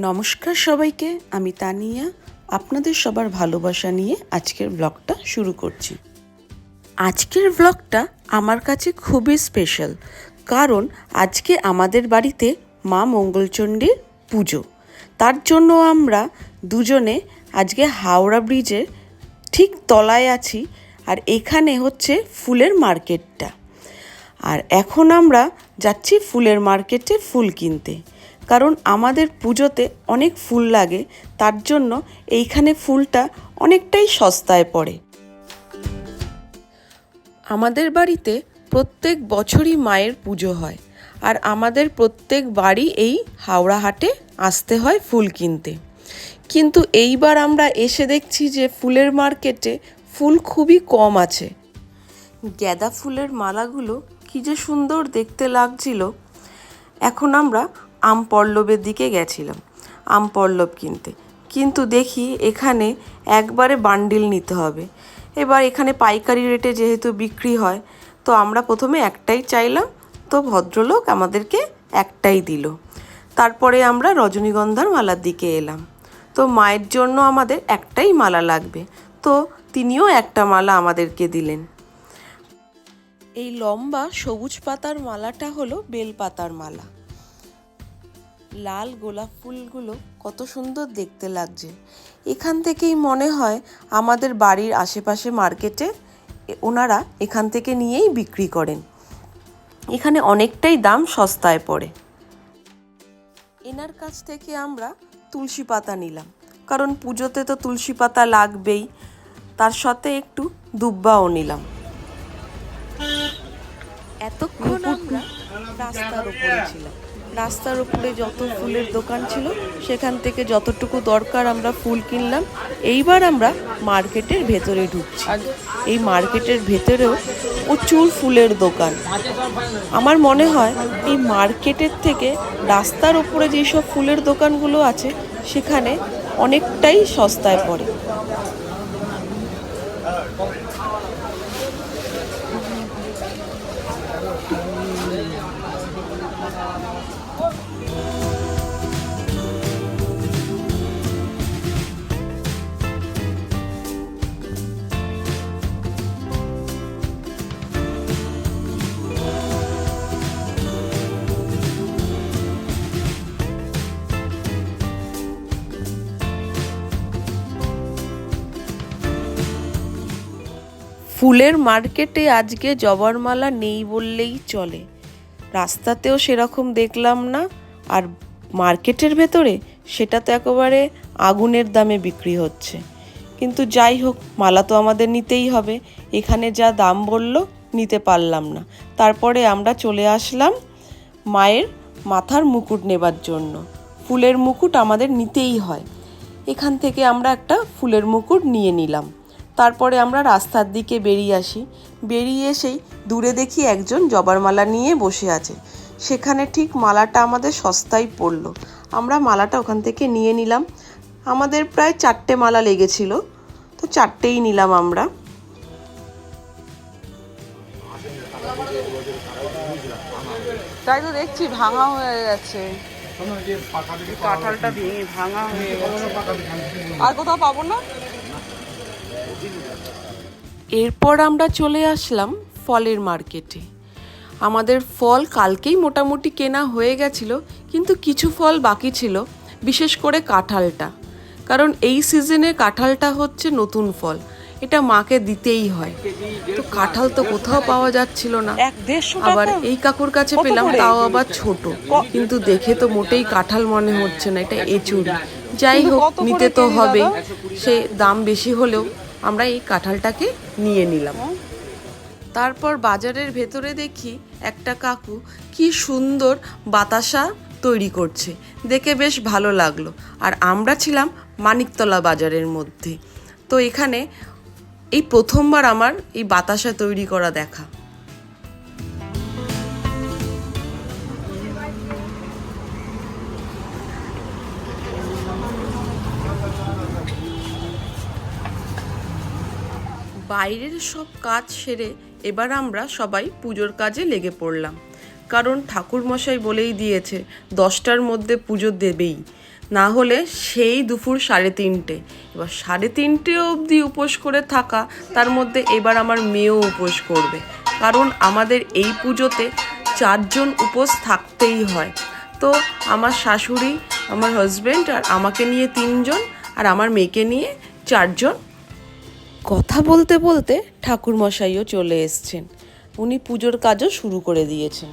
নমস্কার সবাইকে, আমি তানিয়া আপনাদের সবার ভালোবাসা নিয়ে আজকের ব্লগটা শুরু করছি। আজকের ব্লগটা আমার কাছে খুবই স্পেশাল, কারণ আজকে আমাদের বাড়িতে মা মঙ্গলচণ্ডীর পুজো। তার জন্য আমরা দুজনে আজকে হাওড়া ব্রিজের ঠিক তলায় আছি, আর এখানে হচ্ছে ফুলের মার্কেটটা। আর এখন আমরা যাচ্ছি ফুলের মার্কেটে ফুল কিনতে, কারণ আমাদের পুজোতে অনেক ফুল লাগে, তার জন্য এইখানে ফুলটা অনেকটাই সস্তায় পড়ে। আমাদের বাড়িতে প্রত্যেক বছরই মায়ের পুজো হয়, আর আমাদের প্রত্যেক বাড়ি এই হাওড়া হাটে আসতে হয় ফুল কিনতে। কিন্তু এইবার আমরা এসে দেখছি যে ফুলের মার্কেটে ফুল খুবই কম আছে। গাঁদা ফুলের মালাগুলো কি যে সুন্দর দেখতে লাগছিল। এখন আমরা আমপল্লবের দিকে গেছিলাম আমপল্লব কিনতে, কিন্তু দেখি এখানে একবারে বান্ডিল নিতে হবে। এবার এখানে পাইকারি রেটে যেহেতু বিক্রি হয়, তো আমরা প্রথমে একটাই চাইলাম, তো ভদ্রলোক আমাদেরকে একটাই দিল। তারপরে আমরা রজনীগন্ধার মালার দিকে এলাম। তো মায়ের জন্য আমাদের একটাই মালা লাগবে, তো তিনিও একটা মালা আমাদেরকে দিলেন। এই লম্বা সবুজ পাতার মালাটা হলো বেলপাতার মালা। লাল গোলাপ ফুলগুলো কত সুন্দর দেখতে লাগছে। এখান থেকেই মনে হয় আমাদের বাড়ির আশেপাশে মার্কেটে ওনারা এখান থেকে নিয়েই বিক্রি করেন। এখানে অনেকটাই দাম সস্তায় পড়ে। এনার কাছ থেকে আমরা তুলসী পাতা নিলাম, কারণ পুজোতে তো তুলসী পাতা লাগবেই। তার সাথে একটু দুব্বাও নিলাম। এতক্ষণ আমরা রাস্তার উপরে ছিলাম। রাস্তার উপরে যত ফুলের দোকান ছিল, সেখান থেকে যতটুকু দরকার আমরা ফুল কিনলাম। এইবার আমরা মার্কেটের ভেতরে ঢুকছি। এই মার্কেটের ভেতরেও প্রচুর ফুলের দোকান। আমার মনে হয় এই মার্কেটের থেকে রাস্তার উপরে যেসব ফুলের দোকানগুলো আছে, সেখানে অনেকটাই সস্তায় পড়ে। ফুলের মার্কেটে আজকে জবার মালা নেই বললেই চলে। রাস্তাতেও সেরকম দেখলাম না, আর মার্কেটের ভেতরে সেটা তো একেবারে আগুনের দামে বিক্রি হচ্ছে। কিন্তু যাই হোক, মালা তো আমাদের নিতেই হবে। এখানে যা দাম বলল, নিতে পারলাম না। তারপরে আমরা চলে আসলাম মায়ের মাথার মুকুট নেবার জন্য। ফুলের মুকুট আমাদের নিতেই হয়। এখান থেকে আমরা একটা ফুলের মুকুট নিয়ে নিলাম। তারপরে আমরা রাস্তার দিকে বেরিয়ে এসেই দূরে দেখি একজন জবার মালা নিয়ে বসে আছে। সেখানে ঠিক মালাটা আমাদের সস্তায় পড়লো। আমরা মালাটা ওখান থেকে নিয়ে নিলাম। আমাদের প্রায় 4টে মালা লেগেছিল, তো 4টেই নিলাম আমরা। তাই তো দেখছি ভাঙা হয়ে গেছে, কাঁঠালটা ভেঙে ভাঙা হয়ে গেছে। আর কোথাও পাবো না। এরপর আমরা চলে আসলাম ফলের মার্কেটে। আমাদের ফল কালকেই মোটামুটি কেনা হয়ে গেছিল, কিন্তু কিছু ফল বাকি ছিল, বিশেষ করে কাঁঠালটা। কারণ এই সিজনে কাঁঠালটা হচ্ছে নতুন ফল, এটা মাকে দিতেই হয়। তো কাঁঠাল তো কোথাও পাওয়া যাচ্ছিল না। আবার এই কাকুর কাছে পেলাম, তাও আবার ছোট, কিন্তু দেখে তো মোটেই কাঁঠাল মনে হচ্ছে না, এটা এঁচুড়। যাই হোক, নিতে তো হবেই। সে দাম বেশি হলেও আমরা এই কাঁঠালটাকে নিয়ে নিলাম। তারপর বাজারের ভেতরে দেখি একটা কাকু কি সুন্দর বাতাসা তৈরি করছে, দেখে বেশ ভালো লাগলো। আর আমরা ছিলাম মানিকতলা বাজারের মধ্যে। তো এখানে এই প্রথমবার আমার এই বাতাসা তৈরি করা দেখা। বাইরের সব কাজ সেরে এবার আমরা সবাই পুজোর কাজে লেগে পড়লাম, কারণ ঠাকুরমশাই বলেই দিয়েছে 10টার মধ্যে পুজো দেবেই, না হলে সেই দুপুর 3:30। এবার 3:30 অবধি উপোস করে থাকা, তার মধ্যে এবার আমার মেয়েও উপোস করবে, কারণ আমাদের এই পুজোতে 4 জন উপোস থাকতেই হয়। তো আমার শাশুড়ি, আমার হাজব্যান্ড আর আমাকে নিয়ে 3 জন, আর আমার মেয়েকে নিয়ে 4 জন। কথা বলতে বলতে ঠাকুরমশাইও চলে এসছেন, উনি পুজোর কাজও শুরু করে দিয়েছেন।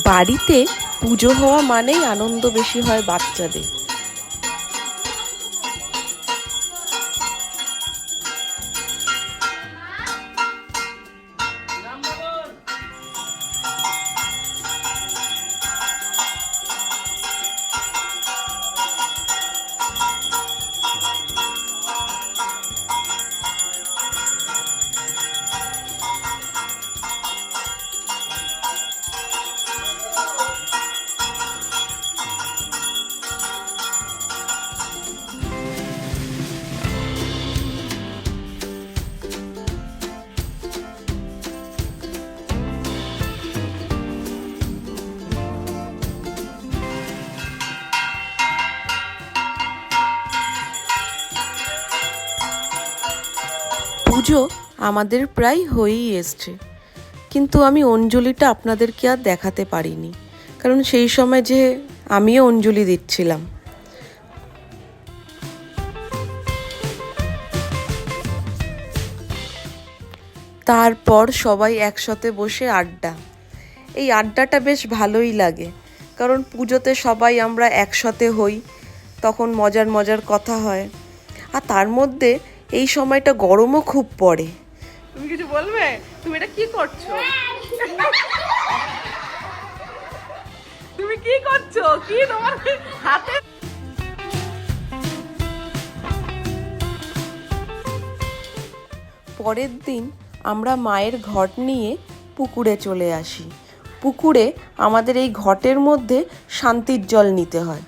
বাড়িতে পুজো হওয়া মানেই আনন্দ বেশি হয় বাচ্চাদের। পুজো আমাদের প্রায় হয়েই এসছে, কিন্তু আমি অঞ্জলিটা আপনাদেরকে আর দেখাতে পারিনি, কারণ সেই সময় যে আমিও অঞ্জলি দিচ্ছিলাম। তারপর সবাই একসাথে বসে আড্ডা। এই আড্ডাটা বেশ ভালোই লাগে, কারণ পুজোতে সবাই আমরা একসাথে হই, তখন মজার মজার কথা হয়। আর তার মধ্যে এই সময়টা গরমও খুব পড়ে। তুমি কিছু বলবে? তুমি এটা কি করছো? তুমি কি করছো? কি তোমার হাতে? পরের দিন আমরা মায়ের ঘট নিয়ে পুকুরে চলে আসি। পুকুরে আমাদের এই ঘটের মধ্যে শান্তির জল নিতে হয়।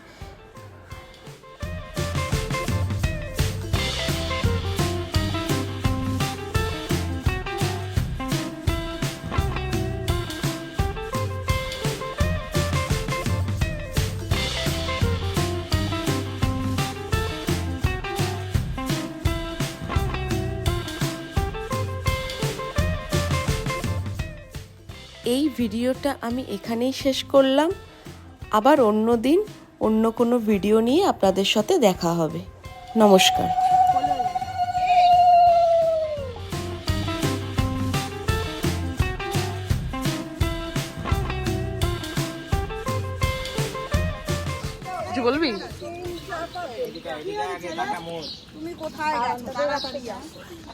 এই ভিডিওটা আমি এখানেই শেষ করলাম। আবার অন্য দিন অন্য কোনো ভিডিও নিয়ে আপনাদের সাথে দেখা হবে। নমস্কার। কিছু বলবি? তুমি কোথায় গেছো?